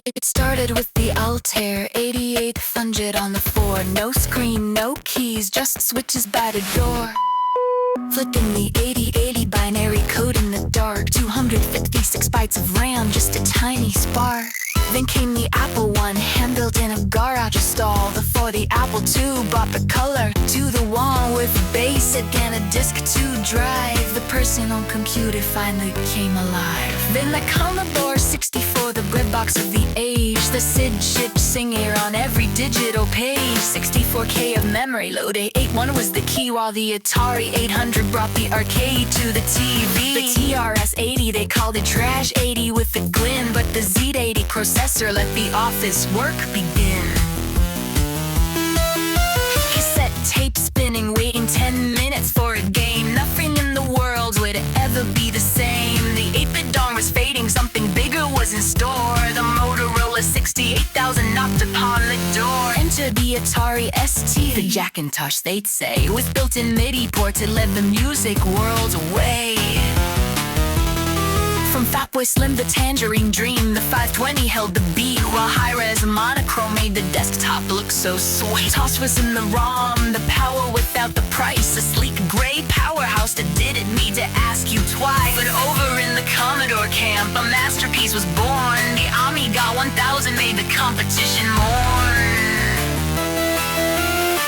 It started with the Altair 8800 on the floor. No screen, no keys, just switches by the door. Flipping the 8080 binary code in the dark. 256 bytes of RAM, just a tiny spark. Then came the Apple I, hand-built in a garage stall. Before the Apple II, brought the color to the wall. With BASIC and a disk to drive, the personal computer finally came alive. Then the Commodore 64, the breadbox of the age. The SID chip singer on every digital page. 64K of memory load, 881 was the key. While the Atari 800 brought the arcade to the TV. The TRS-80, they called it Trash 80 with a grin. But the Z80 processor let the office work begin. Cassette tape spinning, waiting 10 minutes for a game. Nothing in the world would ever be the same. The 8-bit dawn was fading, something bigger was in store. The Motorola 68,000 knocked upon the door. Enter the Atari ST, the Jackintosh they'd say. With built-in MIDI ports, it led the music world away. From Fatboy Slim, the Tangerine Dream, the 520 held the beat, while high-res monochrome made the desktop look so sweet. Toss was in the ROM, the power without the price. A sleek gray powerhouse that didn't need to ask you twice. But over in the Commodore camp, a masterpiece was born. The Amiga 1000 made the competition mourn.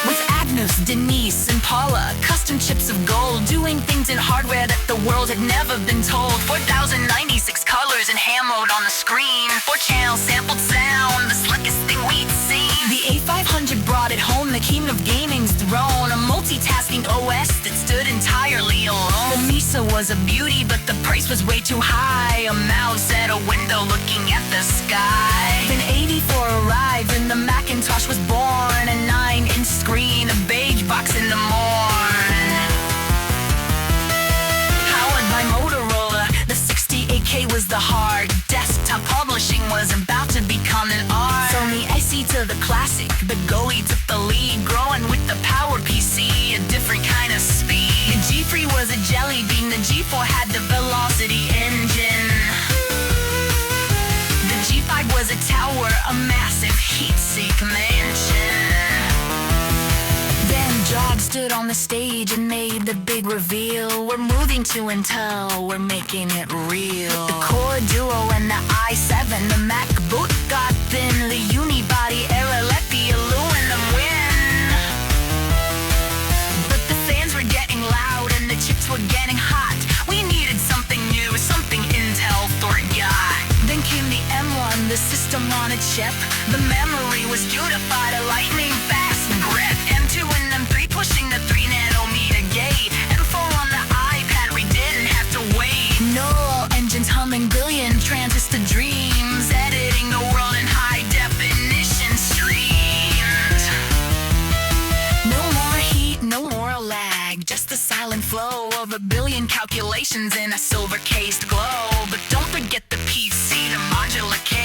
With Agnes, Denise, and Paula, custom chips of gold, doing things in hardware that the world had never been told. 4,096 colors and hammered on the screen. 4-channel sampled sound, the slickest thing we'd seen. The A500 brought it home, the king of gaming's throne. A multitasking OS that stood entirely alone. The Mesa was a beauty, but the price was way too high. A mouse at a window looking at the sky. Then 84 arrived and the Macintosh was born. A 9-inch screen, a beige box in the morn. Powered by Motorola, the 68K was the heart. Desktop publishing was about to become an art. From the IC to the classic, the Goalie took the lead. Growing with the Power PC, a different kind of speed. The G3 was a jelly bean, the G4 had the Velocity engine. The G5 was a tower, a massive heat-seek mansion. Then Jobs stood on the stage and made the big reveal. We're moving to Intel, we're making it real. The Core Duo and the i7, the MacBook got thin. The unibody era let the aluminum win. But the fans were getting loud and the chips were getting hot. We needed something new, something Intel forgot. Then came the M1, the system on a chip. The memory was unified, a lightning fast grip. M2 and M3 pushing the 3-nanometer gate. M4 on the iPad, we didn't have to wait. Neural engines humming billion transistor dreams. Editing the world in high definition streams. No more heat, no more lag. Just the silent flow of a billion calculations in a silver-cased globe. But don't forget the PC, the modular case.